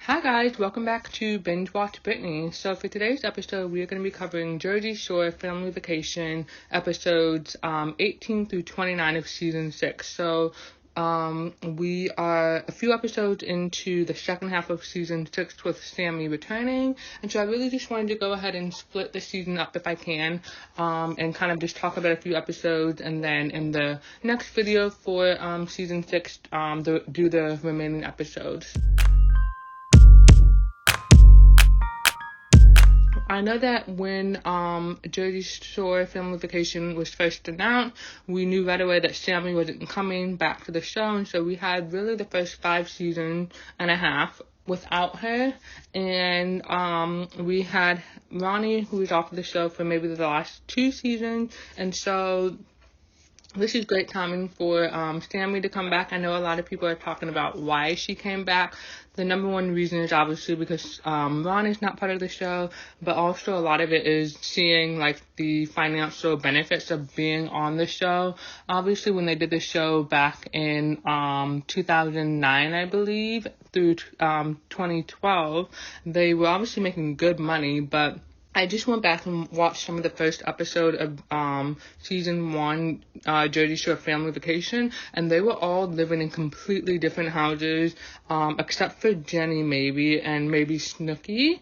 Hi guys, welcome back to Binge Watch Britney. So for today's episode, we are going to be covering Jersey Shore Family Vacation episodes 18 through 29 of season 6. So we are a few episodes into the second half of season 6 with Sammy returning, and so I really just wanted to go ahead and split the season up if I can, and kind of just talk about a few episodes, and then in the next video for season 6 do the remaining episodes. I know that when Jersey Shore Family Vacation was first announced, we knew right away that Sammy wasn't coming back to the show, and so we had really the first 5 seasons and a half without her, and we had Ronnie, who was off of the show for maybe the last 2 seasons, and so this is great timing for Sammy to come back. I know a lot of people are talking about why she came back. The number one reason is obviously because Ron is not part of the show, but also a lot of it is seeing like the financial benefits of being on the show. Obviously, when they did the show back in 2009, I believe, through 2012, they were obviously making good money, but I just went back and watched some of the first episode of season 1, Jersey Shore Family Vacation, and they were all living in completely different houses, except for Jenny maybe, and maybe Snooki.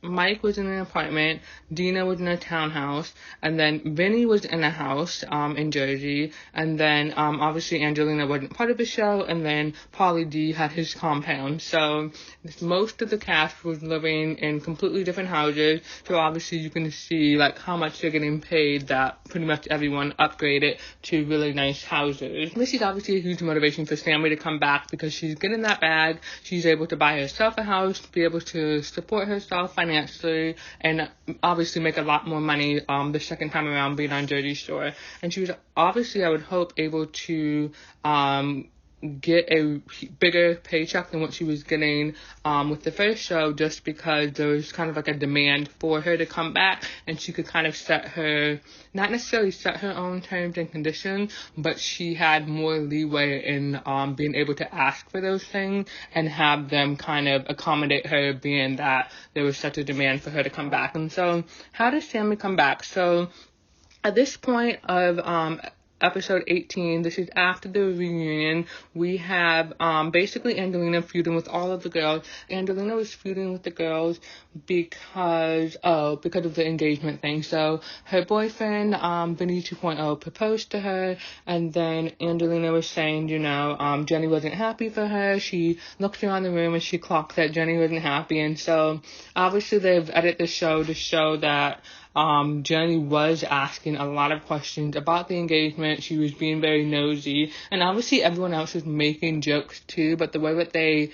Mike was in an apartment, Dina was in a townhouse, and then Vinny was in a house in Jersey, and then obviously Angelina wasn't part of the show, and then Pauly D had his compound. So most of the cast was living in completely different houses, so obviously you can see like how much they're getting paid, that pretty much everyone upgraded to really nice houses. This is obviously a huge motivation for Sammy to come back because she's getting that bag, she's able to buy herself a house, be able to support herself financially, and obviously make a lot more money the second time around being on Jersey Shore. And she was obviously, I would hope, able to get a bigger paycheck than what she was getting with the first show, just because there was kind of like a demand for her to come back, and she could kind of not necessarily set her own terms and conditions, but she had more leeway in being able to ask for those things and have them kind of accommodate her, being that there was such a demand for her to come back. And so how does Sammy come back? So at this point of episode 18, this is after the reunion, we have basically Angelina feuding with all of the girls. Angelina was feuding with the girls because of the engagement thing. So her boyfriend, Vinny 2.0, proposed to her, and then Angelina was saying, Jenny wasn't happy for her. She looked around the room and she clocked that Jenny wasn't happy, and so obviously they've edited the show to show that Jenny was asking a lot of questions about the engagement. She was being very nosy, and obviously everyone else was making jokes too, but the way that they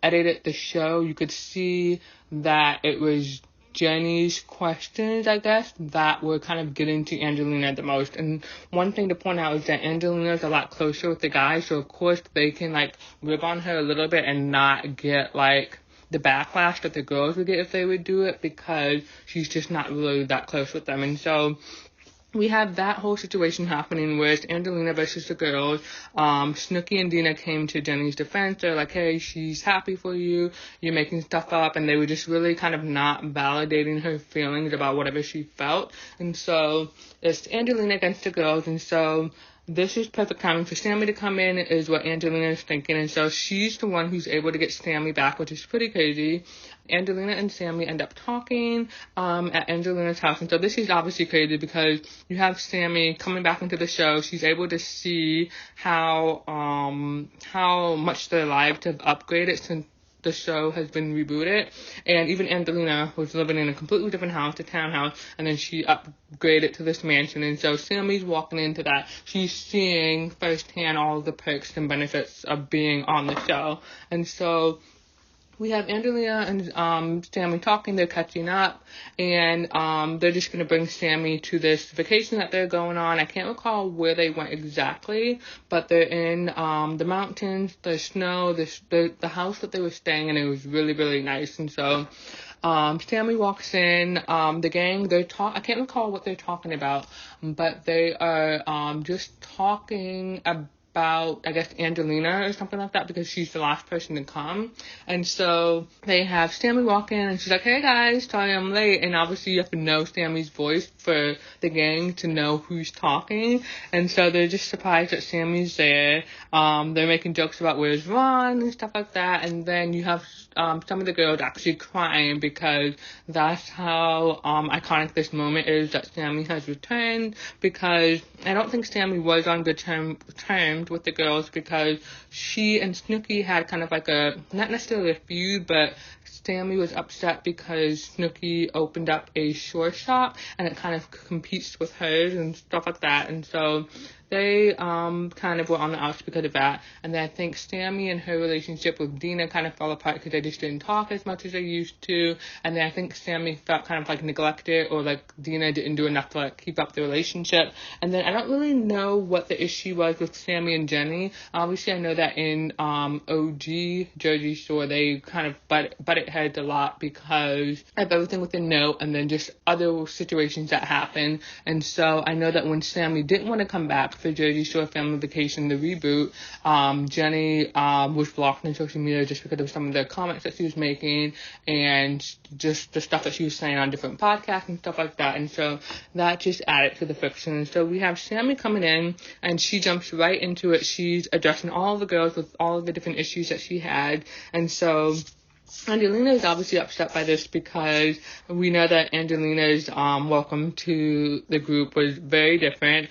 edited the show, you could see that it was Jenny's questions, I guess, that were kind of getting to Angelina the most. And one thing to point out is that Angelina is a lot closer with the guys, so of course they can like rib on her a little bit and not get like the backlash that the girls would get if they would do it, because she's just not really that close with them. And so we have that whole situation happening where it's Angelina versus the girls. Snooki and Dina came to Jenny's defense. They're like, hey, she's happy for you, you're making stuff up, and they were just really kind of not validating her feelings about whatever she felt. And so it's Angelina against the girls, and so this is perfect timing for Sammy to come in, is what Angelina is thinking. And so she's the one who's able to get Sammy back, which is pretty crazy. Angelina and Sammy end up talking at Angelina's house. And so this is obviously crazy because you have Sammy coming back into the show. She's able to see how much their lives have upgraded since the show has been rebooted. And even Angelina was living in a completely different house, a townhouse, and then she upgraded to this mansion. And so Sammy's walking into that. She's seeing firsthand all of the perks and benefits of being on the show. And so we have Angelina and Sammy talking, they're catching up, and they're just going to bring Sammy to this vacation that they're going on. I can't recall where they went exactly, but they're in the mountains, the snow, the house that they were staying in. It was really, really nice. And so Sammy walks in, the gang, I can't recall what they're talking about, but they are just talking about about, I guess, Angelina or something like that, because she's the last person to come. And so they have Sammy walk in, and she's like, "Hey guys, sorry I'm late." And obviously you have to know Sammy's voice for the gang to know who's talking. And so they're just surprised that Sammy's there. They're making jokes about where's Ron and stuff like that. And then you have some of the girls actually crying, because that's how iconic this moment is, that Sammy has returned. Because I don't think Sammy was on good terms with the girls, because she and Snooki had kind of like a, not necessarily a feud, but Sammy was upset because Snooki opened up a shore shop and it kind of competes with hers and stuff like that. And so they kind of were on the outs because of that. And then I think Sammy and her relationship with Dina kind of fell apart because they just didn't talk as much as they used to. And then I think Sammy felt kind of like neglected, or like Dina didn't do enough to like keep up the relationship. And then I don't really know what the issue was with Sammy and Jenny. Obviously I know that in OG Jersey Shore they kind of butted heads a lot because of everything with the note and then just other situations that happened. And so I know that when Sammy didn't want to come back for Jersey Shore Family Vacation, the reboot, Jenny was blocked on social media just because of some of the comments that she was making and just the stuff that she was saying on different podcasts and stuff like that. And so that just added to the friction. And so we have Sammy coming in, and she jumps right into it. She's addressing all of the girls with all of the different issues that she had. And so Angelina is obviously upset by this, because we know that Angelina's welcome to the group was very different.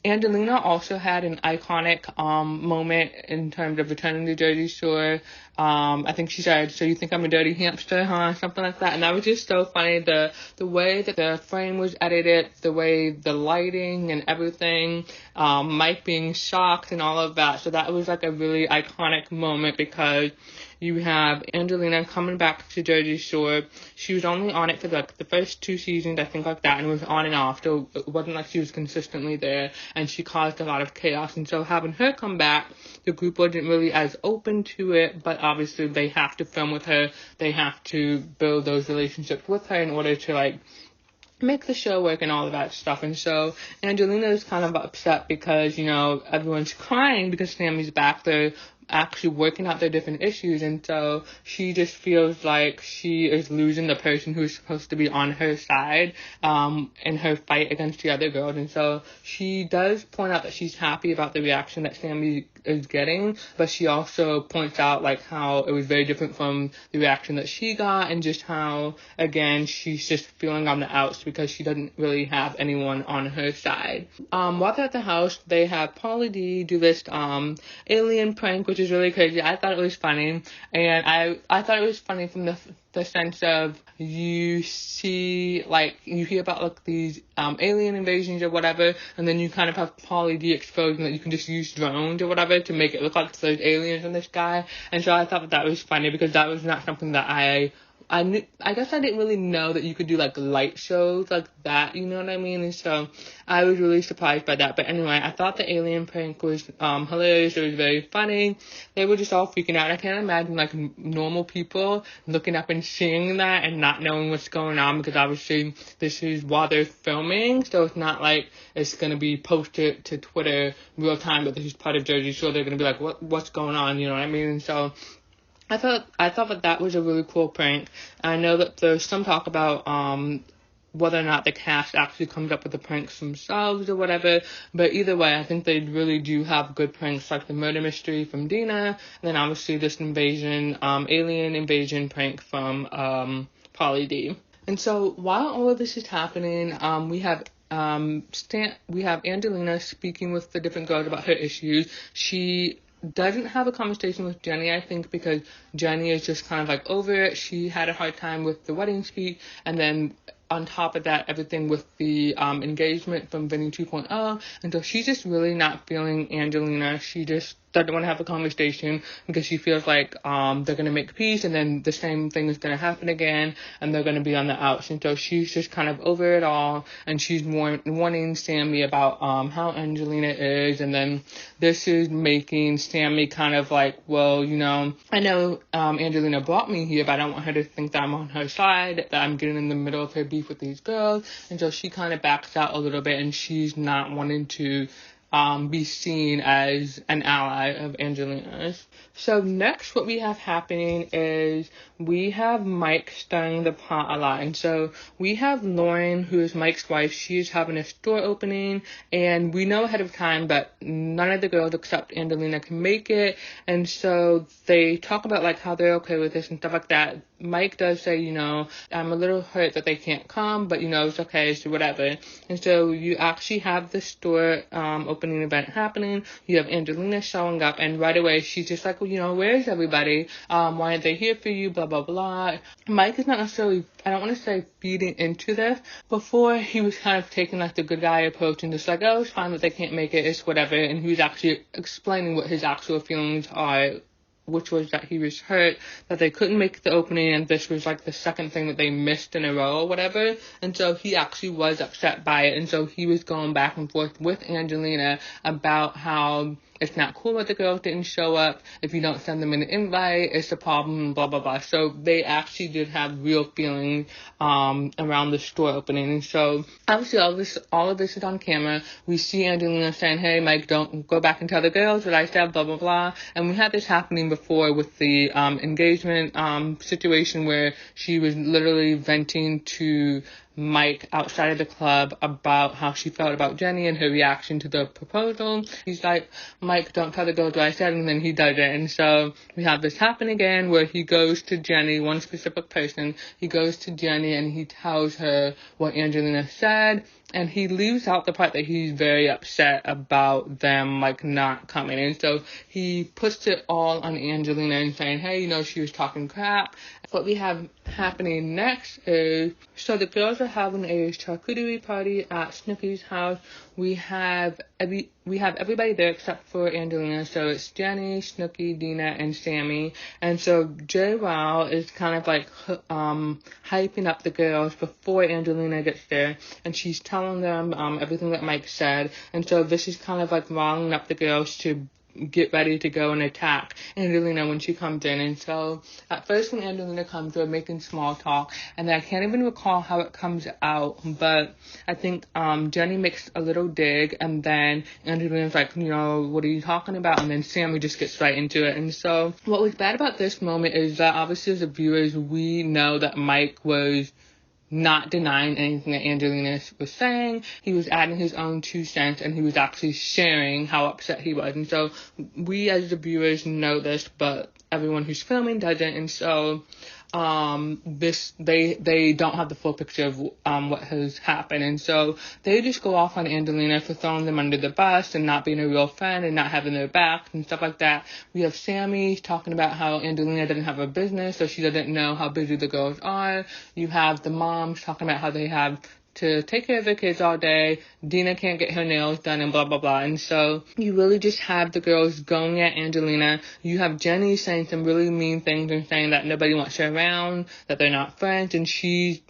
Angelina also had an iconic moment in terms of returning to Jersey Shore. I think she said, "So you think I'm a dirty hamster, huh?" Something like that. And that was just so funny. The way that the frame was edited, the way the lighting and everything, Mike being shocked and all of that. So that was like a really iconic moment, because you have Angelina coming back to Jersey Shore. She was only on it for like the first 2 seasons, I think, like that, and it was on and off. So it wasn't like she was consistently there, and she caused a lot of chaos. And so having her come back, the group wasn't really as open to it, but obviously they have to film with her. They have to build those relationships with her in order to like make the show work and all of that stuff. And so Angelina is kind of upset because, you know, everyone's crying because Sammy's back. They're actually working out their different issues, and so she just feels like she is losing the person who's supposed to be on her side in her fight against the other girls. And so she does point out that she's happy about the reaction that Sammy is getting, but she also points out like how it was very different from the reaction that she got, and just how, again, she's just feeling on the outs because she doesn't really have anyone on her side. While they're at the house, they have Pauly D do this alien prank, which is really crazy. I thought it was funny, and I thought it was funny from the sense of you see, like, you hear about like these alien invasions or whatever, and then you kind of have Pauly D exposing that you can just use drones or whatever to make it look like there's aliens in the sky. And so I thought that was funny, because that was not something that I guess I didn't really know that you could do like light shows like that, you know what I mean? And so I was really surprised by that. But anyway, I thought the alien prank was hilarious. It was very funny. They were just all freaking out. I can't imagine like normal people looking up and seeing that and not knowing what's going on, because obviously this is while they're filming, so it's not like it's going to be posted to Twitter real time, but this is part of Jersey Shore. They're going to be like, what's going on, you know what I mean? And so I thought that was a really cool prank. I know that there's some talk about whether or not the cast actually comes up with the pranks themselves or whatever, but either way, I think they really do have good pranks, like the murder mystery from Dina, and then obviously this alien invasion prank from Pauly D. And so while all of this is happening, we have Angelina speaking with the different girls about her issues. She doesn't have a conversation with Jenny, I think, because Jenny is just kind of like over it. She had a hard time with the wedding speech, and then on top of that, everything with the engagement from Vinny 2.0, and so she's just really not feeling Angelina. She just doesn't want to have a conversation because she feels like they're going to make peace, and then the same thing is going to happen again, and they're going to be on the outs. And so she's just kind of over it all, and she's warning Sammy about how Angelina is. And then this is making Sammy kind of like, well, you know, I know Angelina brought me here, but I don't want her to think that I'm on her side, that I'm getting in the middle of her beef with these girls. And so she kind of backs out a little bit, and she's not wanting to be seen as an ally of Angelina's. So next what we have happening is we have Mike stirring the pot a lot. And so we have Lauren, who is Mike's wife. She is having a store opening, and we know ahead of time that none of the girls except Angelina can make it. And so they talk about like how they're okay with this and stuff like that. Mike does say, you know, I'm a little hurt that they can't come, but you know, it's okay, so whatever. And so you actually have the store opening event happening. You have Angelina showing up, and right away she's just like, well, you know, where's everybody? Why aren't they here for you? Blah, blah, blah. Mike is not necessarily, I don't want to say feeding into this. Before, he was kind of taking like the good guy approach and just like, oh, it's fine that they can't make it, it's whatever. And he was actually explaining what his actual feelings are, which was that he was hurt that they couldn't make the opening, and this was like the second thing that they missed in a row or whatever. And so he actually was upset by it, and so he was going back and forth with Angelina about how it's not cool that the girls didn't show up. If you don't send them an invite, it's a problem, blah, blah, blah. So they actually did have real feelings around the store opening. And so obviously all of this is on camera. We see Angelina saying, hey, Mike, don't go back and tell the girls what I said, blah, blah, blah. And we had this happening before with the engagement situation where she was literally venting to Mike outside of the club about how she felt about Jenny and her reaction to the proposal. He's like, Mike, don't tell the girls what I said, and then he does it. And so we have this happen again where he goes to Jenny, one specific person. He goes to Jenny and he tells her what Angelina said, and he leaves out the part that he's very upset about them, like, not coming. And so he puts it all on Angelina and saying, hey, you know, she was talking crap. What we have happening next is, so the girls are having a charcuterie party at Snooki's house. We have everybody there except for Angelina. So it's Jenny, Snooki, Dina, and Sammy. And so JWoww is kind of like hyping up the girls before Angelina gets there, and she's telling them everything that Mike said. And so this is kind of like riling up the girls to get ready to go and attack Angelina when she comes in. And so at first when Angelina comes, they're making small talk, and I can't even recall how it comes out, but I think Jenny makes a little dig, and then Angelina's like, you know, what are you talking about? And then Sammy just gets right into it. And so what was bad about this moment is that obviously as the viewers, we know that Mike was not denying anything that Angelina was saying. He was adding his own 2 cents, and he was actually sharing how upset he was. And so we as the viewers know this, but everyone who's filming doesn't. And so they don't have the full picture of what has happened. And so they just go off on Angelina for throwing them under the bus and not being a real friend and not having their back and stuff like that. We have Sammy talking about how Angelina doesn't have a business, so she doesn't know how busy the girls are. You have the moms talking about how they have to take care of their kids all day. Dina can't get her nails done and blah, blah, blah. And so you really just have the girls going at Angelina. You have Jenny saying some really mean things and saying that nobody wants her around, that they're not friends, and she's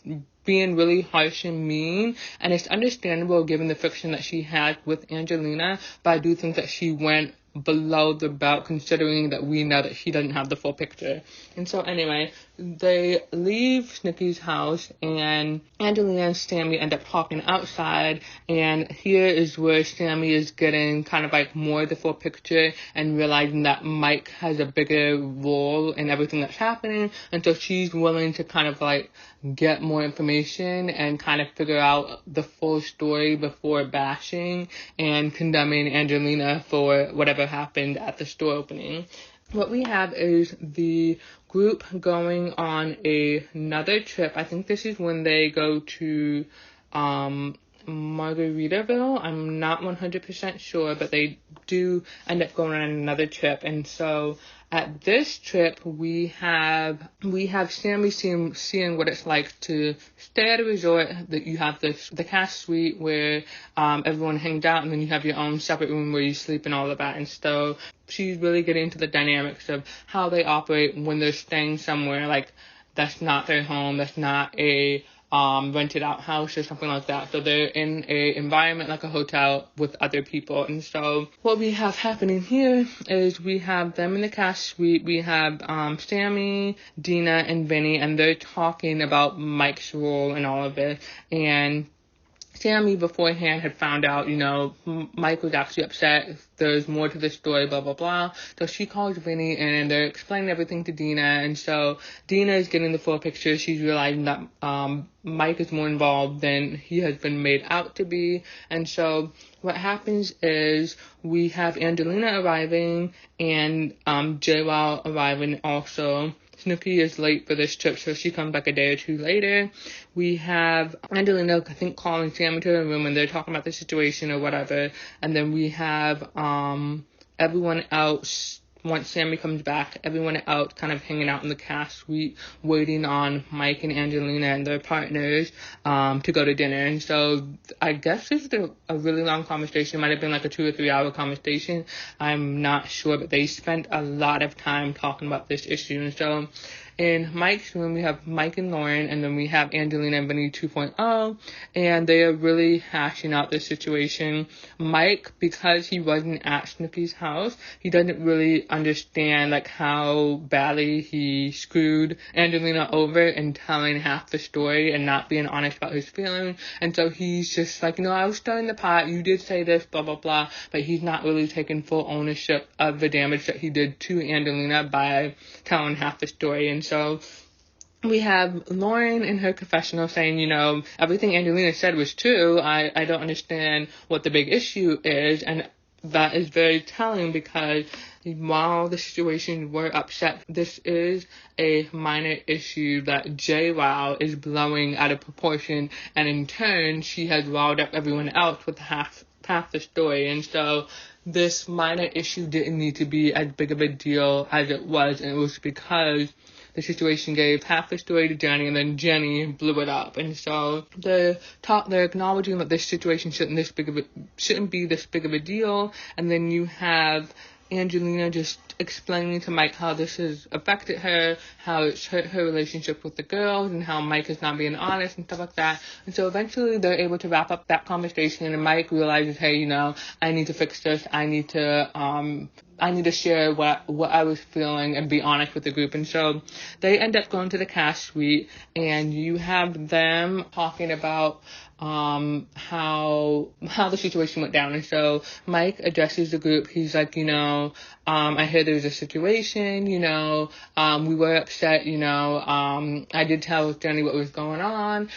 being really harsh and mean. And it's understandable given the friction that she had with Angelina, but I do think that she went below the belt considering that we know that she doesn't have the full picture. And so anyway, they leave Snooki's house, and Angelina and Sammy end up talking outside, and here is where Sammy is getting kind of like more of the full picture and realizing that Mike has a bigger role in everything that's happening. And so she's willing to kind of like get more information and kind of figure out the full story before bashing and condemning Angelina for whatever happened at the store opening. What we have is the group going on another trip. I think this is when they go to Margaritaville. I'm not 100% sure, but they do end up going on another trip. And so at this trip, we have Sammy seeing what it's like to stay at a resort. That you have the cast suite where everyone hangs out, and then you have your own separate room where you sleep and all of that. And so she's really getting into the dynamics of how they operate when they're staying somewhere like that's not their home, that's not a rented out house or something like that. So they're in a environment like a hotel with other people. And so what we have happening here is we have them in the cast suite. We have Sammy, Dina, and Vinny, and they're talking about Mike's role in all of it. And Sammy beforehand had found out, Mike was actually upset. There's more to the story, blah, blah, blah. So she calls Vinny and they're explaining everything to Dina. And so Dina is getting the full picture. She's realizing that Mike is more involved than he has been made out to be. And so what happens is we have Angelina arriving and JWoww arriving also. Snooki is late for this trip, so she comes back a day or two later. We have Angelina, I think, calling Sammy to her room, and they're talking about the situation or whatever. And then we have everyone else, once Sammy comes back, everyone else kind of hanging out in the cast suite, waiting on Mike and Angelina and their partners to go to dinner. And so I guess this is a really long conversation. It might have been like a 2 or 3 hour conversation. I'm not sure, but they spent a lot of time talking about this issue. And so in Mike's room, we have Mike and Lauren, and then we have Angelina and Vinny 2.0, and they are really hashing out this situation. Mike, because he wasn't at Snooki's house, he doesn't really understand, how badly he screwed Angelina over in telling half the story and not being honest about his feelings. And so he's just I was stirring the pot, you did say this, blah, blah, blah, but he's not really taking full ownership of the damage that he did to Angelina by telling half the story. And so we have Lauren in her confessional saying, everything Angelina said was true. I don't understand what the big issue is. And that is very telling because while the situations were upset, this is a minor issue that JWoww is blowing out of proportion. And in turn, she has riled up everyone else with half the story. And so this minor issue didn't need to be as big of a deal as it was. And it was because the situation gave half the story to Jenny, and then Jenny blew it up. And so they're acknowledging that this situation shouldn't be this big of a deal. And then you have Angelina just explaining to Mike how this has affected her, how it's hurt her relationship with the girls, and how Mike is not being honest and stuff like that. And so eventually they're able to wrap up that conversation, and Mike realizes, hey, I need to fix this. I need to share what I was feeling and be honest with the group. And so they end up going to the cast suite, and you have them talking about how the situation went down. And so Mike addresses the group. He's like, I heard there was a situation, we were upset, I did tell Jenny what was going on.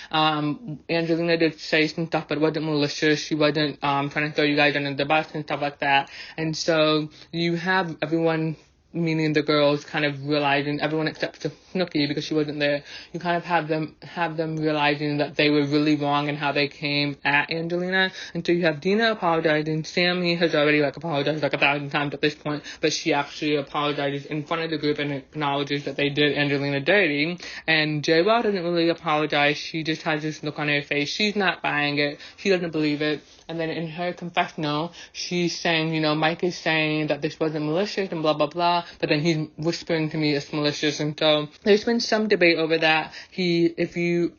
Angelina did say some stuff, but it wasn't malicious. She wasn't trying to throw you guys under the bus and stuff like that. And so you have everyone, meaning the girls, kind of realizing, everyone except for Snooki because she wasn't there, you kind of have them realizing that they were really wrong in how they came at Angelina. And so you have Dina apologizing. Sammy has already apologized 1,000 times at this point, but she actually apologizes in front of the group and acknowledges that they did Angelina dirty. And JWoww doesn't really apologize. She just has this look on her face. She's not buying it. She doesn't believe it. And then in her confessional, she's saying, Mike is saying that this wasn't malicious and blah, blah, blah. But then he's whispering to me it's malicious. And so there's been some debate over that. If you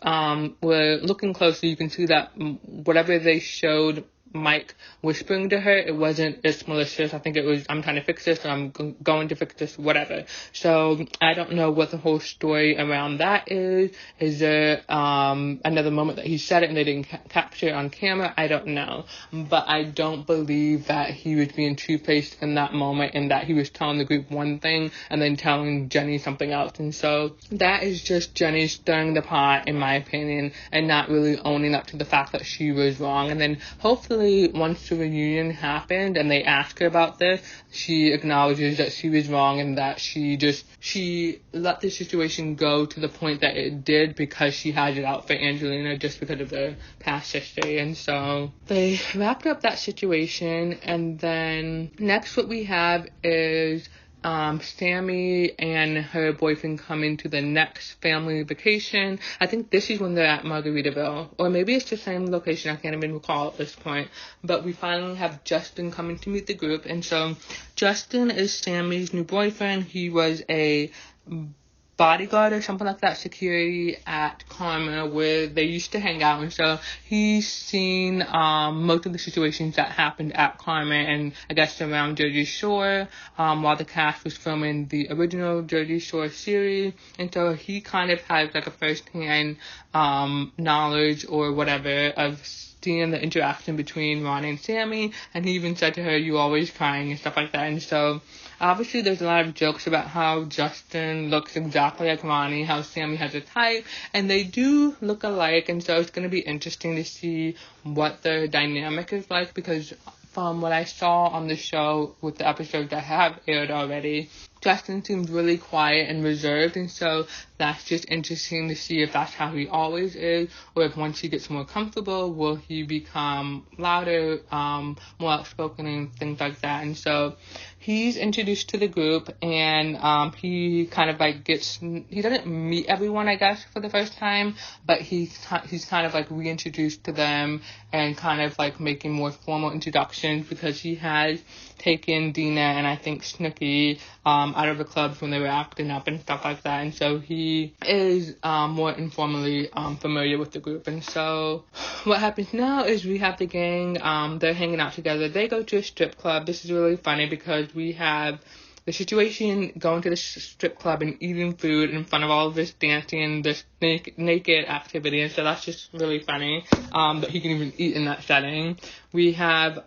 were looking closely, you can see that whatever they showed Mike whispering to her, it's malicious. I think it was, I'm trying to fix this, or I'm going to fix this, whatever. So I don't know what the whole story around that is. Is there another moment that he said it and they didn't capture it on camera? I don't know. But I don't believe that he was being two-faced in that moment, and that he was telling the group one thing and then telling Jenny something else. And so that is just Jenny stirring the pot, in my opinion, and not really owning up to the fact that she was wrong. And then hopefully once the reunion happened and they asked her about this, she acknowledges that she was wrong and that she let the situation go to the point that it did because she had it out for Angelina just because of their past history. And so they wrapped up that situation, and then next what we have is Sammy and her boyfriend coming to the next family vacation. I think this is when they're at Margaritaville, or maybe it's the same location. I can't even recall at this point. But we finally have Justin coming to meet the group, and so Justin is Sammy's new boyfriend. He was a bodyguard or something like that, security at Karma, where they used to hang out. And so he's seen most of the situations that happened at Karma and I guess around Jersey Shore while the cast was filming the original Jersey Shore series. And so he kind of has like a first-hand knowledge or whatever of seeing the interaction between Ron and Sammy, and he even said to her, "You always crying," and stuff like that. And so obviously there's a lot of jokes about how Justin looks exactly like Ronnie, how Sammy has a type, and they do look alike. And so it's going to be interesting to see what their dynamic is like, because from what I saw on the show with the episodes that have aired already, Justin seems really quiet and reserved, and so that's just interesting to see if that's how he always is, or if once he gets more comfortable, will he become louder, more outspoken, and things like that. And so he's introduced to the group, and he kind of like he doesn't meet everyone, I guess, for the first time, but he's kind of like reintroduced to them and kind of like making more formal introductions, because he has taken Dina and I think Snooki out of the clubs when they were acting up and stuff like that. And so he is more informally familiar with the group. And so what happens now is we have the gang, they're hanging out together. They go to a strip club. This is really funny because we have the situation going to the strip club and eating food in front of all of this dancing and this naked activity. And so that's just really funny that he can even eat in that setting. We have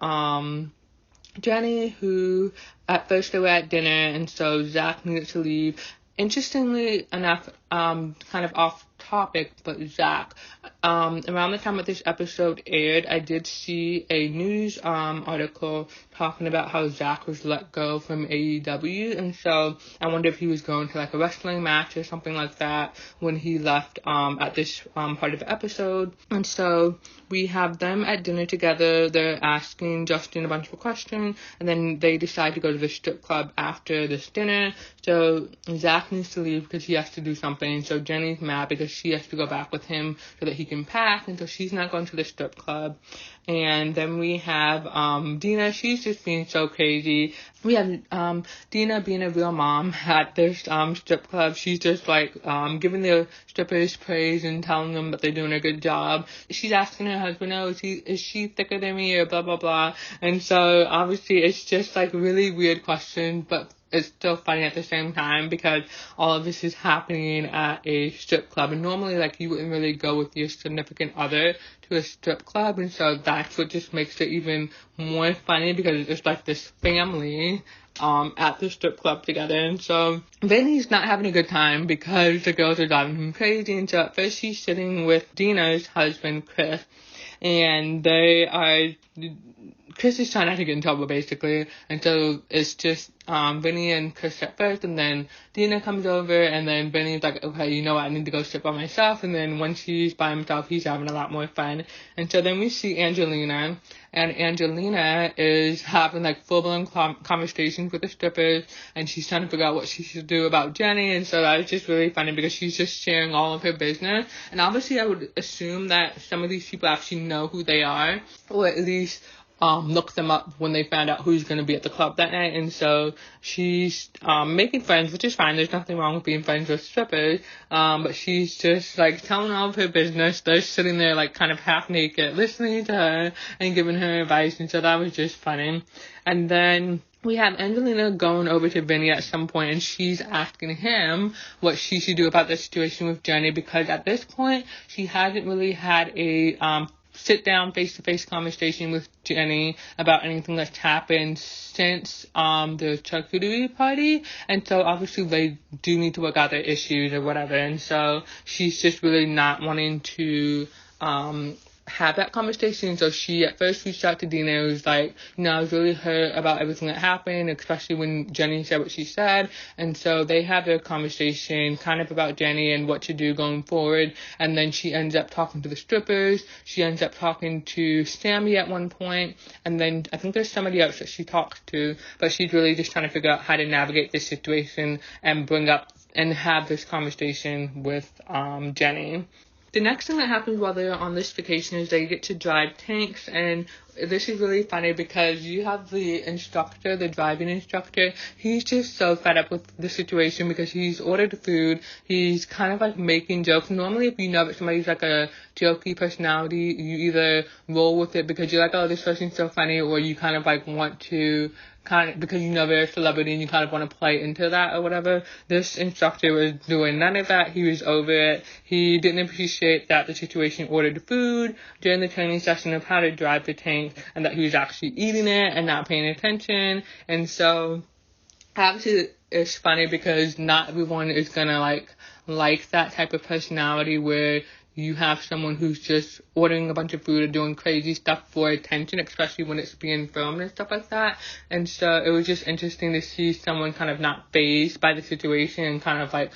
Jenny, who at first they were at dinner, and so Zach needed to leave. Interestingly enough, kind of off topic, but Zach, around the time that this episode aired, I did see a news article talking about how Zach was let go from AEW, and so I wonder if he was going to like a wrestling match or something like that when he left at this part of the episode. And so we have them at dinner together. They're asking Justin a bunch of questions, and then they decide to go to the strip club after this dinner. So Zach needs to leave because he has to do something. So Jenny's mad because she has to go back with him so that he can pack, and so she's not going to the strip club. And then we have Dina. She's just being so crazy. We have Dina being a real mom at this strip club. She's just like giving the strippers praise and telling them that they're doing a good job. She's asking her husband, "Oh, is she thicker than me?" or blah blah blah. And so obviously it's just like really weird questions, but it's still funny at the same time because all of this is happening at a strip club. And normally, like, you wouldn't really go with your significant other to a strip club. And so that's what just makes it even more funny because it's like this family at the strip club together. And so Vinny's not having a good time because the girls are driving him crazy. And so at first he's sitting with Dina's husband, Chris. And Chris is trying not to get in trouble, basically. And so it's just Vinny and Chris at first, and then Dina comes over, and then Vinny's like, "Okay, you know what, I need to go sit by myself." And then once he's by himself, he's having a lot more fun. And so then we see Angelina, and Angelina is having like full-blown conversations with the strippers, and she's trying to figure out what she should do about Jenny. And so that was just really funny because she's just sharing all of her business. And obviously I would assume that some of these people actually know who they are, or at least look them up when they found out who's going to be at the club that night. And so she's making friends, which is fine. There's nothing wrong with being friends with strippers. But she's just like telling all of her business. They're sitting there like kind of half naked, listening to her and giving her advice. And so that was just funny. And then we have Angelina going over to Vinny at some point, and she's asking him what she should do about the situation with Jenny, because at this point she hasn't really had a sit down face-to-face conversation with Jenny about anything that's happened since the charcuterie party. And so obviously they do need to work out their issues or whatever. And so she's just really not wanting to have that conversation. So she at first reached out to Dina and was like, I was really hurt about everything that happened, especially when Jenny said what she said. And so they have their conversation kind of about Jenny and what to do going forward. And then she ends up talking to the strippers. She ends up talking to Sammy at one point. And then I think there's somebody else that she talks to, but she's really just trying to figure out how to navigate this situation and bring up and have this conversation with Jenny. the next thing that happens while they're on this vacation is they get to drive tanks, and this is really funny because you have the instructor, the driving instructor. He's just so fed up with the situation because he's ordered food. He's kind of like making jokes. Normally, if you know that somebody's like a jokey personality, you either roll with it because you're like, oh, this person's so funny, or you kind of like want to because you know they're a celebrity and you kind of want to play into that or whatever. This instructor was doing none of that. He was over it. He didn't appreciate that the situation ordered food during the training session of how to drive the tank, and that he was actually eating it and not paying attention. And so obviously it's funny because not everyone is gonna like that type of personality where you have someone who's just ordering a bunch of food or doing crazy stuff for attention, especially when it's being filmed and stuff like that. And so it was just interesting to see someone kind of not fazed by the situation and kind of like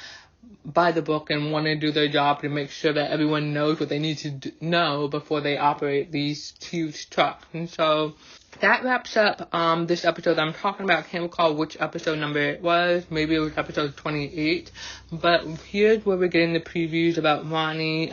by the book and want to do their job to make sure that everyone knows what they need to know before they operate these huge trucks. And so that wraps up this episode I'm talking about. I can't recall which episode number it was. Maybe it was episode 28. But here's where we're getting the previews about Ronnie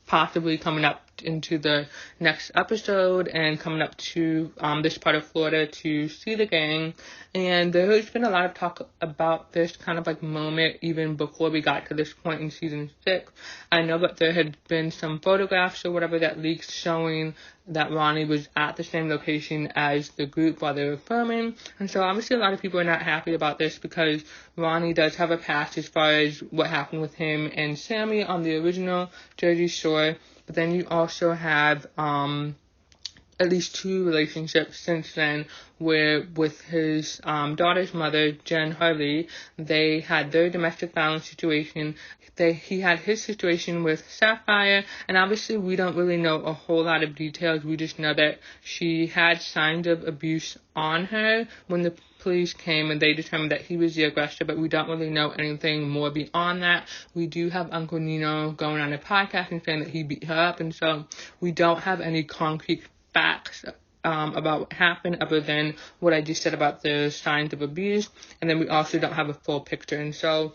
possibly coming up into the next episode and coming up to this part of Florida to see the gang. And there's been a lot of talk about this kind of like moment even before we got to this point in season 6. I know that there had been some photographs or whatever that leaked showing that Ronnie was at the same location as the group while they were filming. And so obviously a lot of people are not happy about this because Ronnie does have a past as far as what happened with him and Sammy on the original Jersey Shore. But then you also have at least 2 relationships since then where with his daughter's mother, Jen Harley, they had their domestic violence situation. He had his situation with Sapphire, and obviously we don't really know a whole lot of details. We just know that she had signs of abuse on her when the police came and they determined that he was the aggressor, but we don't really know anything more beyond that. We do have Uncle Nino going on a podcast and saying that he beat her up, and so we don't have any concrete facts about what happened other than what I just said about the signs of abuse, and then we also don't have a full picture. And so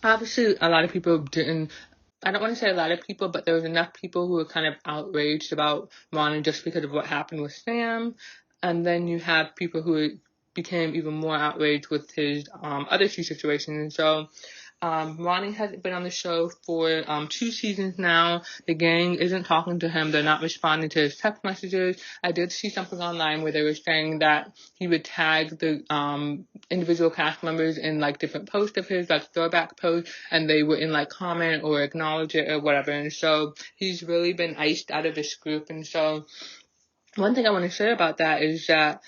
obviously a lot of people didn't, I don't want to say a lot of people, but there was enough people who were kind of outraged about Ronnie just because of what happened with Sam. And then you have people who became even more outraged with his other 2 situations. And so Ronnie has been on the show for 2 seasons now. The gang isn't talking to him. They're not responding to his text messages. I did see something online where they were saying that he would tag the individual cast members in like different posts of his, like throwback posts, and they wouldn't like comment or acknowledge it or whatever. And so he's really been iced out of this group. And so one thing I want to say about that is that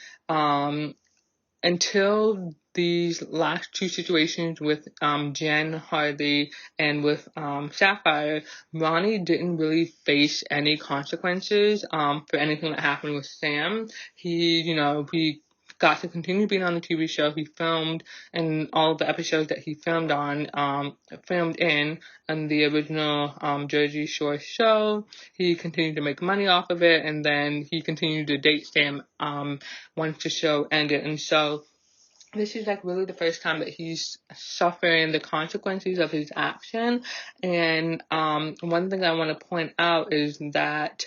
until these last 2 situations with Jen Harley and with Sapphire, Ronnie didn't really face any consequences for anything that happened with Sam. He got to continue being on the TV show. He filmed in all the episodes that he filmed in the original Jersey Shore show. He continued to make money off of it, and then he continued to date Sam once the show ended. And so this is like really the first time that he's suffering the consequences of his action. And one thing I want to point out is that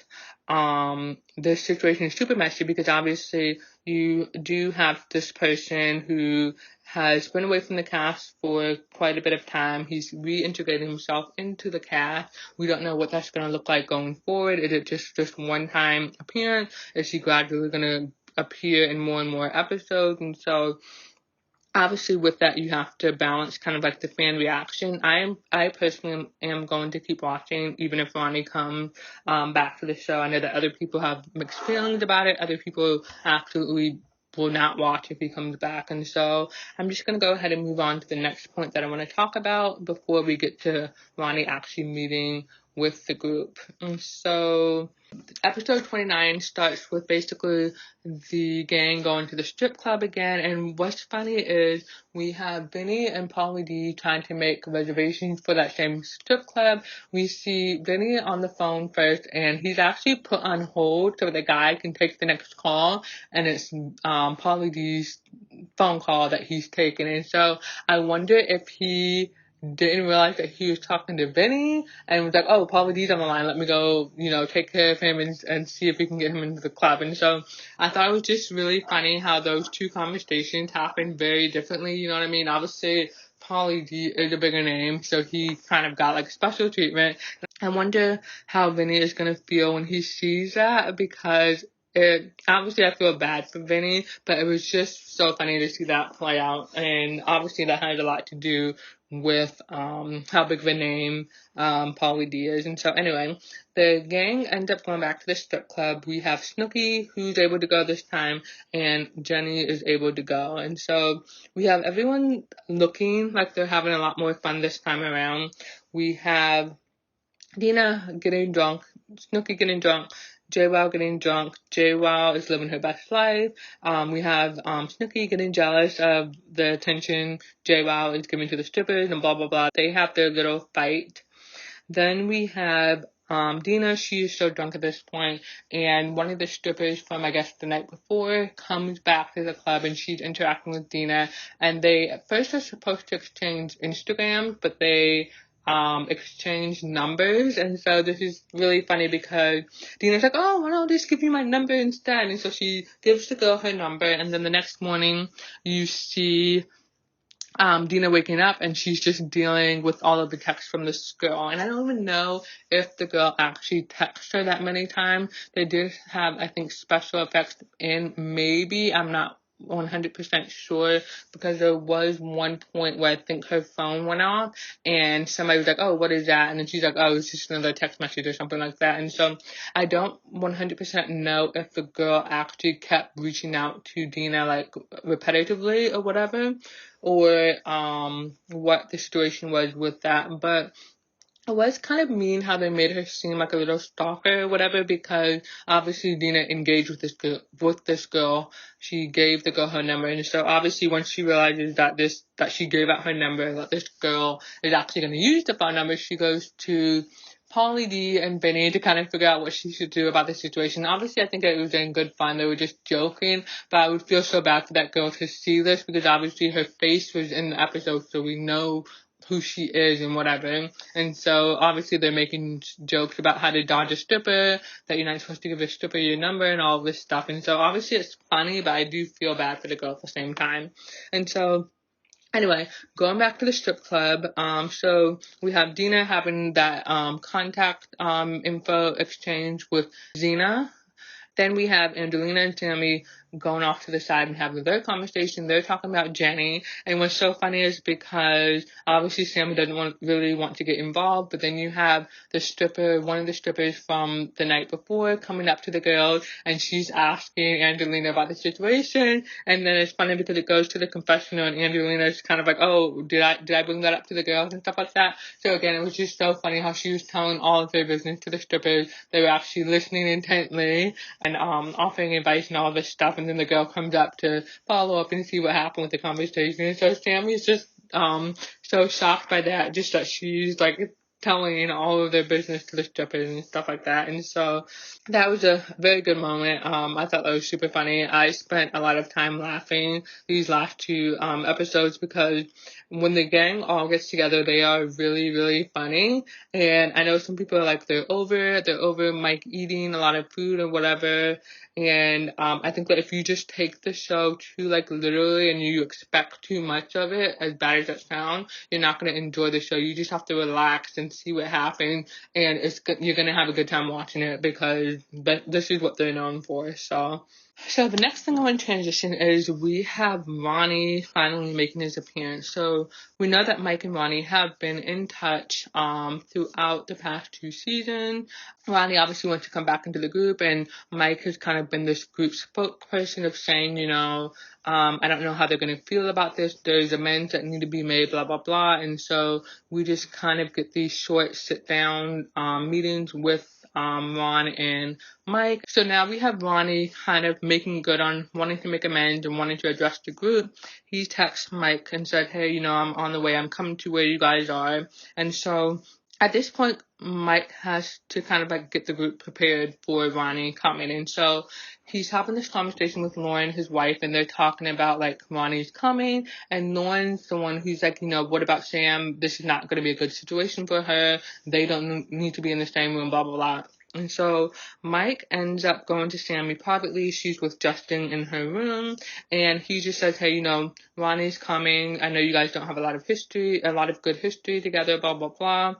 this situation is super messy because obviously you do have this person who has been away from the cast for quite a bit of time. He's reintegrating himself into the cast. We don't know what that's going to look like going forward. Is it just one-time appearance? Is he gradually going to appear in more and more episodes? And so obviously with that you have to balance kind of like the fan reaction. I personally am going to keep watching even if Ronnie comes back to the show. I know that other people have mixed feelings about it. Other people absolutely will not watch if he comes back. And so I'm just going to go ahead and move on to the next point that I want to talk about before we get to Ronnie actually meeting with the group. And so episode 29 starts with basically the gang going to the strip club again. And what's funny is we have Vinny and Pauly D trying to make reservations for that same strip club. We see Vinny on the phone first, and he's actually put on hold so the guy can take the next call. And it's Pauly D's phone call that he's taking. And so I wonder if he didn't realize that he was talking to Vinny and was like, oh, Pauly D's on the line. Let me go, take care of him and see if we can get him into the club. And so I thought it was just really funny how those two conversations happened very differently. You know what I mean? Obviously, Pauly D is a bigger name, so he kind of got like special treatment. I wonder how Vinny is going to feel when he sees that, because obviously I feel bad for Vinny, but it was just so funny to see that play out. And obviously that had a lot to do with how big of a name Pauly D is. And so anyway, the gang ends up going back to the strip club. We have Snooki, who's able to go this time, and Jenny is able to go. And so we have everyone looking like they're having a lot more fun this time around. We have Dina getting drunk, Snooki getting drunk, JWoww getting drunk. JWoww is living her best life. We have Snooki getting jealous of the attention JWoww is giving to the strippers and blah, blah, blah. They have their little fight. Then we have Dina. She is so drunk at this point, and one of the strippers from, I guess, the night before comes back to the club, and she's interacting with Dina. And they at first are supposed to exchange Instagrams, but they exchange numbers. And so this is really funny because Dina's like, oh, why don't I just give you my number instead? And so she gives the girl her number, and then the next morning you see Dina waking up and she's just dealing with all of the texts from this girl. And I don't even know if the girl actually texted her that many times. They did have, I think, special effects in, maybe, I'm not 100% sure, because there was one point where I think her phone went off and somebody was like, oh, what is that? And then she's like, oh, it's just another text message or something like that. And so I don't 100% know if the girl actually kept reaching out to Dina like repetitively or whatever, or what the situation was with that. But it was kind of mean how they made her seem like a little stalker or whatever, because obviously Dina engaged with this girl. She gave the girl her number, and so obviously when she realizes that she gave out her number, that this girl is actually going to use the phone number, she goes to Pauly D and Vinny to kind of figure out what she should do about the situation. Obviously, I think it was in good fun. They were just joking, but I would feel so bad for that girl to see this, because obviously her face was in the episode, so we know who she is and whatever. And so obviously they're making jokes about how to dodge a stripper, that you're not supposed to give a stripper your number and all this stuff. And so obviously it's funny, but I do feel bad for the girl at the same time. And so anyway, going back to the strip club, so we have Dina having that contact info exchange with Xena. Then we have Angelina and Sammy going off to the side and having their conversation. They're talking about Jenny. And what's so funny is because obviously Sammy doesn't really want to get involved, but then you have one of the strippers from the night before coming up to the girls, and she's asking Angelina about the situation. And then it's funny because it goes to the confessional, and Angelina's kind of like, oh, did I bring that up to the girls and stuff like that? So again, it was just so funny how she was telling all of their business to the strippers. They were actually listening intently and offering advice and all this stuff. And then the girl comes up to follow up and see what happened with the conversation. And so Sammy's just so shocked by that, just that she's like telling all of their business to the strippers and stuff like that. And so that was a very good moment. I thought that was super funny. I spent a lot of time laughing these last two episodes, because when the gang all gets together, they are really, really funny. And I know some people are like, they're over Mike eating a lot of food or whatever. And I think that if you just take the show too like literally and you expect too much of it, as bad as that sounds, you're not going to enjoy the show. You just have to relax and see what happens, and you're going to have a good time watching it, because this is what they're known for. So the next thing I want to transition is we have Ronnie finally making his appearance. So we know that Mike and Ronnie have been in touch throughout the past two seasons. Ronnie obviously wants to come back into the group, and Mike has kind of been this group spokesperson of saying, I don't know how they're going to feel about this. There's amends that need to be made, blah, blah, blah. And so we just kind of get these short sit-down meetings with Ron and Mike. So now we have Ronnie kind of making good on wanting to make amends and wanting to address the group. He texts Mike and said, hey, I'm on the way. I'm coming to where you guys are. And so at this point, Mike has to kind of like get the group prepared for Ronnie coming. And so he's having this conversation with Lauren, his wife, and they're talking about like Ronnie's coming. And Lauren's the one who's like, what about Sam? This is not going to be a good situation for her. They don't need to be in the same room, blah, blah, blah. And so Mike ends up going to Sammy privately. She's with Justin in her room. And he just says, hey, Ronnie's coming. I know you guys don't have a lot of good history together, blah, blah,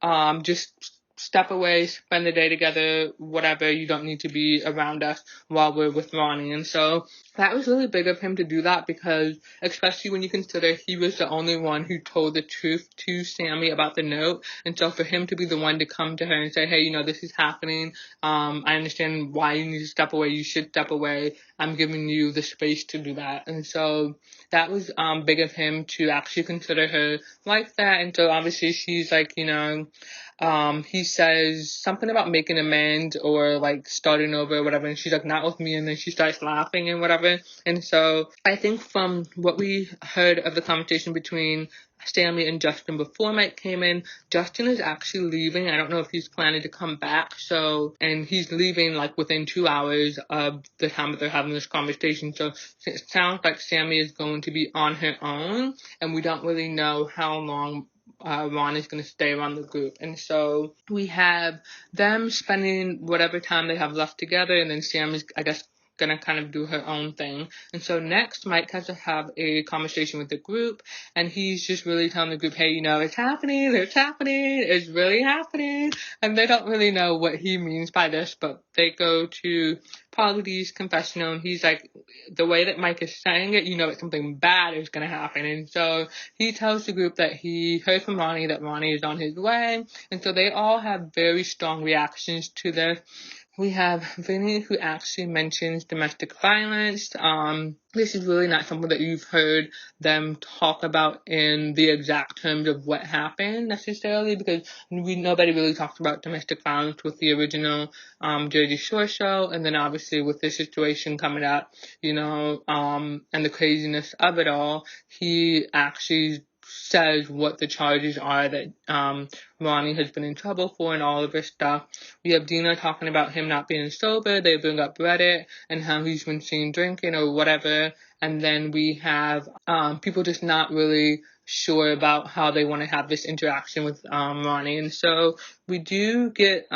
blah. Just step away, spend the day together, whatever. You don't need to be around us while we're with Ronnie. And so that was really big of him to do that, because especially when you consider he was the only one who told the truth to Sammy about the note. And so for him to be the one to come to her and say, hey, this is happening. I understand why you need to step away. You should step away. I'm giving you the space to do that. And so that was big of him to actually consider her like that. And so obviously she's like, he says something about making amends or like starting over or whatever, and she's like, not with me, and then she starts laughing and whatever. And so I think from what we heard of the conversation between Stanley and Justin before Mike came in, Justin is actually leaving. I don't know if he's planning to come back. And he's leaving like within 2 hours of the time that they're having this conversation. So it sounds like Sammy is going to be on her own, and we don't really know how long Ron is going to stay around the group. And so we have them spending whatever time they have left together, and then Sam is, I guess, going to kind of do her own thing. And so next, Mike has to have a conversation with the group, and he's just really telling the group, hey, it's happening, it's really happening. And they don't really know what he means by this, but they go to Pauli's confessional, and he's like, the way that Mike is saying it, it's something bad is going to happen. And so he tells the group that he heard from Ronnie that Ronnie is on his way. And so they all have very strong reactions to this. We have Vinny, who actually mentions domestic violence. This is really not something that you've heard them talk about in the exact terms of what happened necessarily, because nobody really talked about domestic violence with the original Jersey Shore show, and then obviously with this situation coming up, and the craziness of it all, he actually says what the charges are that Ronnie has been in trouble for and all of this stuff. We have Dina talking about him not being sober. They bring up Reddit and how he's been seen drinking or whatever. And then we have people just not really sure about how they want to have this interaction with Ronnie. And so we do get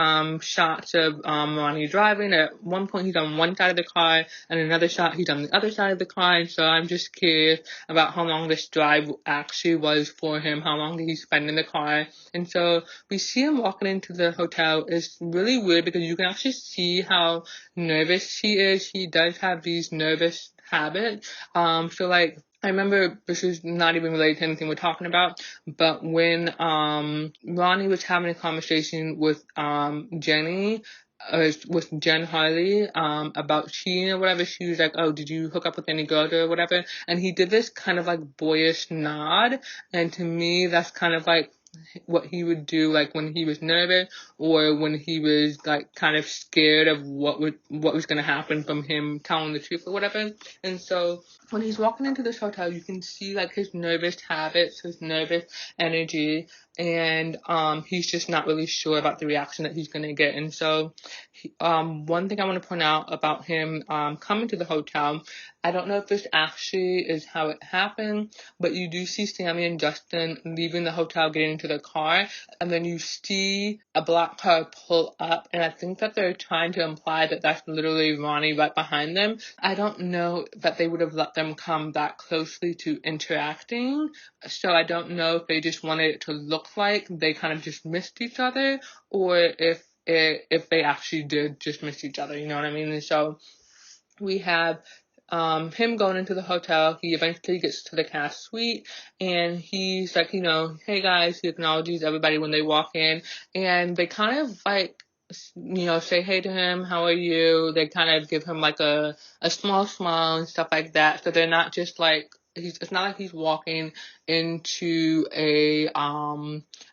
shots of Ronnie driving. At one point he's on one side of the car, and another shot he's on the other side of the car. And so I'm just curious about how long this drive actually was for him. How long did he spend in the car? And so we see him walking into the hotel. It's really weird because you can actually see how nervous he is. He does have these nervous habits. So like, I remember, this is not even related to anything we're talking about, but when Ronnie was having a conversation with Jenny, with Jen Harley, about cheating or whatever, she was like, oh, did you hook up with any girls or whatever? And he did this kind of like boyish nod, and to me, that's kind of like what he would do like when he was nervous or when he was like kind of scared of what was going to happen from him telling the truth or whatever. And so when he's walking into this hotel, you can see like his nervous habits, his nervous energy, and he's just not really sure about the reaction that he's going to get. And so one thing I want to point out about him coming to the hotel, I don't know if this actually is how it happened, but you do see Sammy and Justin leaving the hotel, getting into their car, and then you see a black car pull up, and I think that they're trying to imply that that's literally Ronnie right behind them. I don't know that they would have let them come that closely to interacting, so I don't know if they just wanted it to look like they kind of just missed each other, or if they actually did just miss each other, you know what I mean? And so we have him going into the hotel. He eventually gets to the cast suite, and he's like, hey guys, he acknowledges everybody when they walk in, and they kind of like, say hey to him, how are you? They kind of give him like a small smile and stuff like that. So they're not just like, it's not like he's walking into a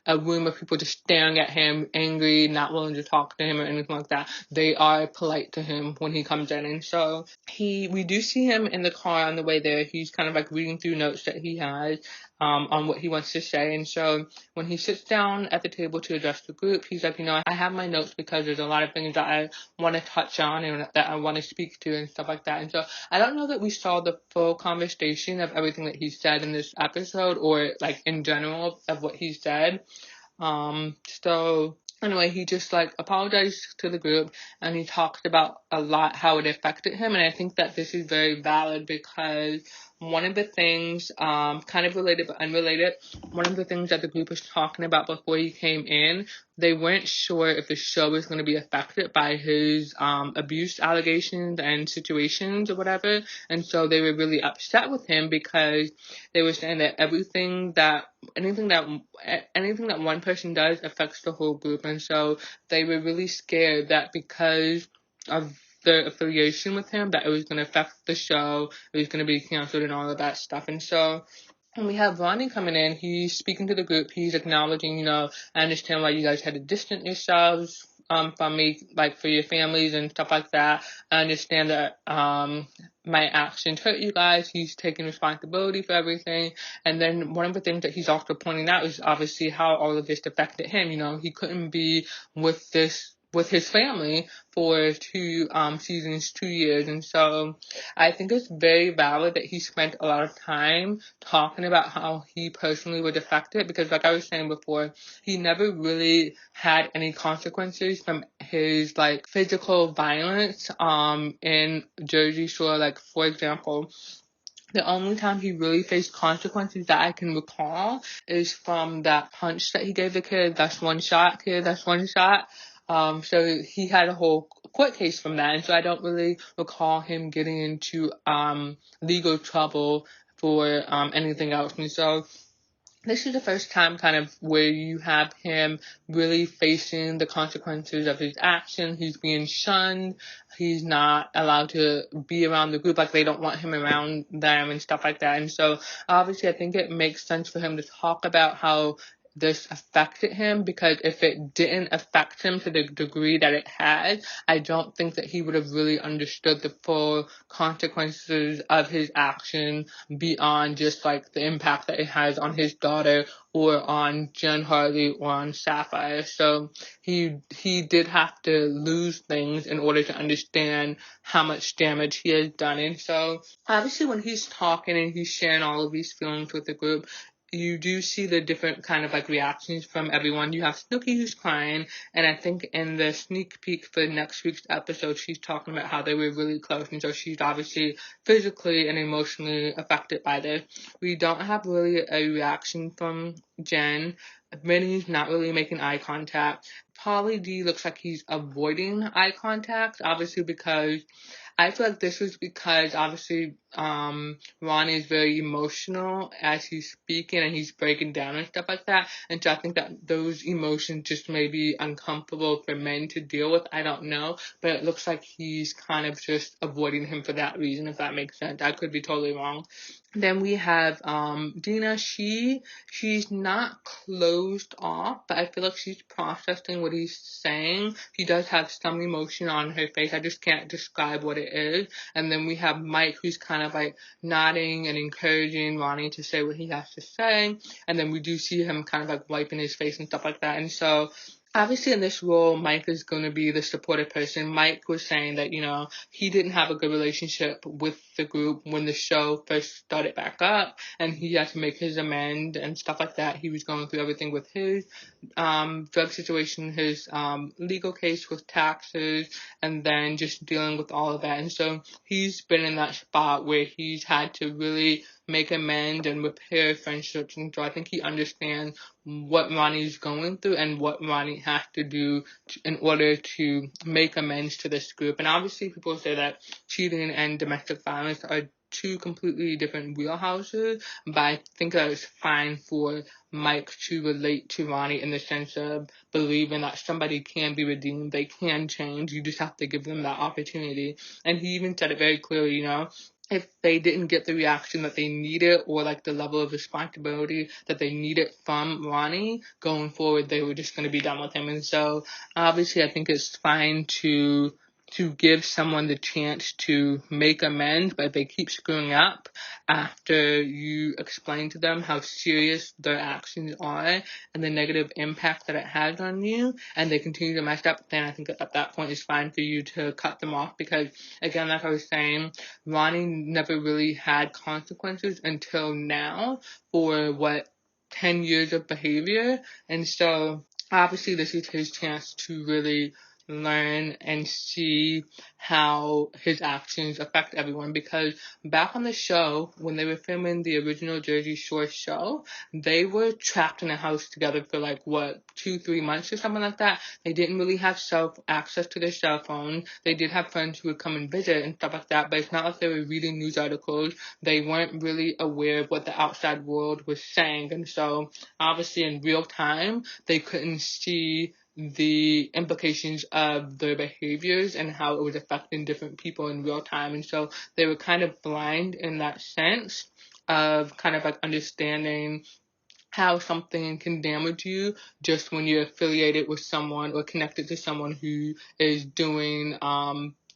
room of people just staring at him, angry, not willing to talk to him or anything like that. They are polite to him when he comes in. And so we do see him in the car on the way there. He's kind of like reading through notes that he has on what he wants to say. And so when he sits down at the table to address the group, he's like, I have my notes because there's a lot of things that I want to touch on and that I want to speak to and stuff like that. And so I don't know that we saw the full conversation of everything that he said in this episode, or like in general of what he said. So anyway, he just like apologized to the group, and he talked about a lot how it affected him. And I think that this is very valid because one of the things, kind of related but unrelated, one of the things that the group was talking about before he came in, they weren't sure if the show was going to be affected by his abuse allegations and situations or whatever. And so they were really upset with him because they were saying that anything that one person does affects the whole group. And so they were really scared that because of the affiliation with him, that it was going to affect the show, it was going to be canceled and all of that stuff. And so when we have Ronnie coming in, he's speaking to the group, he's acknowledging, I understand why you guys had to distance yourselves from me, like for your families and stuff like that. I understand that my actions hurt you guys. He's taking responsibility for everything. And then one of the things that he's also pointing out is obviously how all of this affected him. He couldn't be with his family for 2 seasons, 2 years. And so I think it's very valid that he spent a lot of time talking about how he personally was affected, because like I was saying before, he never really had any consequences from his like physical violence in Jersey Shore. Like, for example, the only time he really faced consequences that I can recall is from that punch that he gave the kid. That's one shot, kid. That's one shot. So he had a whole court case from that. And so I don't really recall him getting into legal trouble for anything else. And so this is the first time kind of where you have him really facing the consequences of his actions. He's being shunned. He's not allowed to be around the group. Like, they don't want him around them and stuff like that. And so obviously I think it makes sense for him to talk about how this affected him, because if it didn't affect him to the degree that it had, I don't think that he would have really understood the full consequences of his action beyond just like the impact that it has on his daughter or on Jen Harley or on Sapphire. So he did have to lose things in order to understand how much damage he has done. And so obviously when he's talking and he's sharing all of these feelings with the group, you do see the different kind of like reactions from everyone. You have Snooki who's crying, and I think in the sneak peek for next week's episode, she's talking about how they were really close, and so she's obviously physically and emotionally affected by this. We don't have really a reaction from Jen. Vinny's not really making eye contact. Pauly D looks like he's avoiding eye contact, obviously because I feel like this was because obviously Ronnie is very emotional as he's speaking and he's breaking down and stuff like that. And so I think that those emotions just may be uncomfortable for men to deal with. I don't know. But it looks like he's kind of just avoiding him for that reason, if that makes sense. I could be totally wrong. Then we have Dina. She's not closed off, but I feel like she's processing what he's saying. She does have some emotion on her face. I just can't describe what it is. And then we have Mike, who's kind of like nodding and encouraging Ronnie to say what he has to say. And then we do see him kind of like wiping his face and stuff like that. And so obviously in this role, Mike is going to be the supportive person. Mike was saying that, he didn't have a good relationship with the group when the show first started back up, and he had to make his amend and stuff like that. He was going through everything with his drug situation, his legal case with taxes, and then just dealing with all of that. And so he's been in that spot where he's had to really make amends and repair friendships. And so I think he understands what Ronnie's going through and what Ronnie has to do in order to make amends to this group. And obviously people say that cheating and domestic violence are 2 completely different wheelhouses, but I think that it's fine for Mike to relate to Ronnie in the sense of believing that somebody can be redeemed, they can change, you just have to give them that opportunity. And he even said it very clearly, if they didn't get the reaction that they needed or like the level of responsibility that they needed from Ronnie going forward, they were just going to be done with him. And so obviously I think it's fine to give someone the chance to make amends, but if they keep screwing up after you explain to them how serious their actions are and the negative impact that it has on you, and they continue to mess up, then I think at that point it's fine for you to cut them off, because again, like I was saying, Ronnie never really had consequences until now for 10 years of behavior. And so obviously this is his chance to really learn and see how his actions affect everyone, because back on the show, when they were filming the original Jersey Shore show, they were trapped in a house together for 2-3 months or something like that. They didn't really have access to their cell phone. They did have friends who would come and visit and stuff like that, but it's not like they were reading news articles. They weren't really aware of what the outside world was saying, and so obviously in real time they couldn't see the implications of their behaviors and how it was affecting different people in real time. And so they were kind of blind in that sense of kind of understanding how something can damage you just when you're affiliated with someone or connected to someone who is doing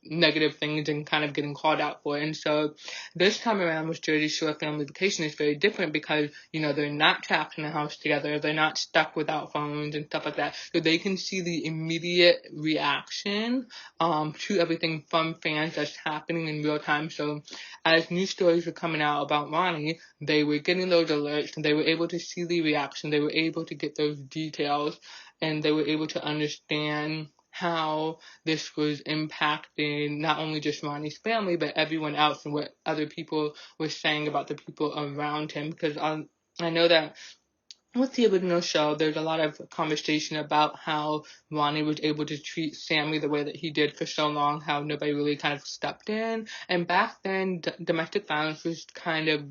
negative things and kind of getting called out for it. And so this time around with Jersey Shore Family Vacation is very different because, they're not trapped in a house together. They're not stuck without phones and stuff like that. So they can see the immediate reaction to everything from fans that's happening in real time. So as news stories were coming out about Ronnie, they were getting those alerts and they were able to see the reaction. They were able to get those details and they were able to understand how this was impacting not only just Ronnie's family, but everyone else and what other people were saying about the people around him. Because I know that with the original show, there's a lot of conversation about how Ronnie was able to treat Sammy the way that he did for so long, how nobody really kind of stepped in. And back then, domestic violence was kind of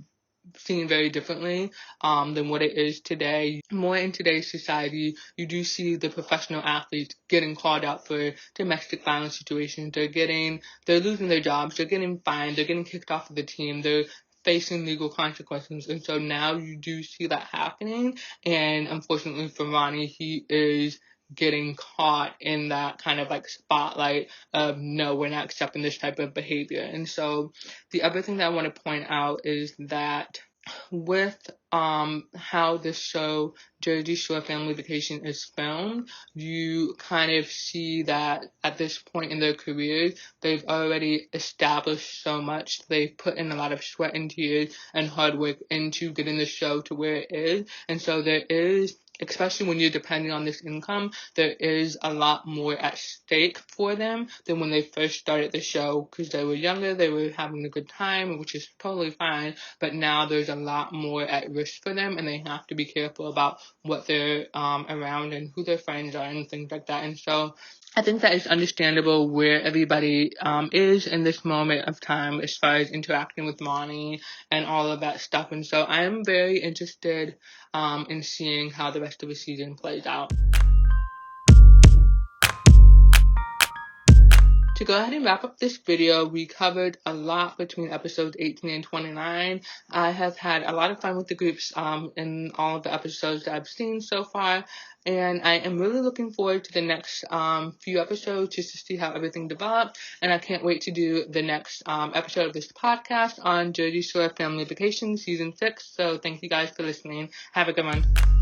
seen very differently than what it is today. More in today's society, you do see the professional athletes getting called out for domestic violence situations. They're losing their jobs, they're getting fined, they're getting kicked off of the team, they're facing legal consequences. And so now you do see that happening. And unfortunately for Ronnie, he is getting caught in that kind of spotlight of, no, we're not accepting this type of behavior. And so the other thing that I want to point out is that with how this show Jersey Shore Family Vacation is filmed, you kind of see that at this point in their careers, they've already established so much. They've put in a lot of sweat and tears and hard work into getting the show to where it is. And so there is, especially when you're depending on this income, there is a lot more at stake for them than when they first started the show, because they were younger, they were having a good time, which is totally fine, but now there's a lot more at risk for them, and they have to be careful about what they're around and who their friends are and things like that. And so I think that it's understandable where everybody is in this moment of time as far as interacting with Ronnie and all of that stuff. And so I am very interested in seeing how the rest of the season plays out. To go ahead and wrap up this video, we covered a lot between episodes 18 and 29. I have had a lot of fun with the groups in all of the episodes that I've seen so far, and I am really looking forward to the next few episodes just to see how everything develops, and I can't wait to do the next episode of this podcast on Jersey Shore Family Vacation Season 6, so thank you guys for listening. Have a good one.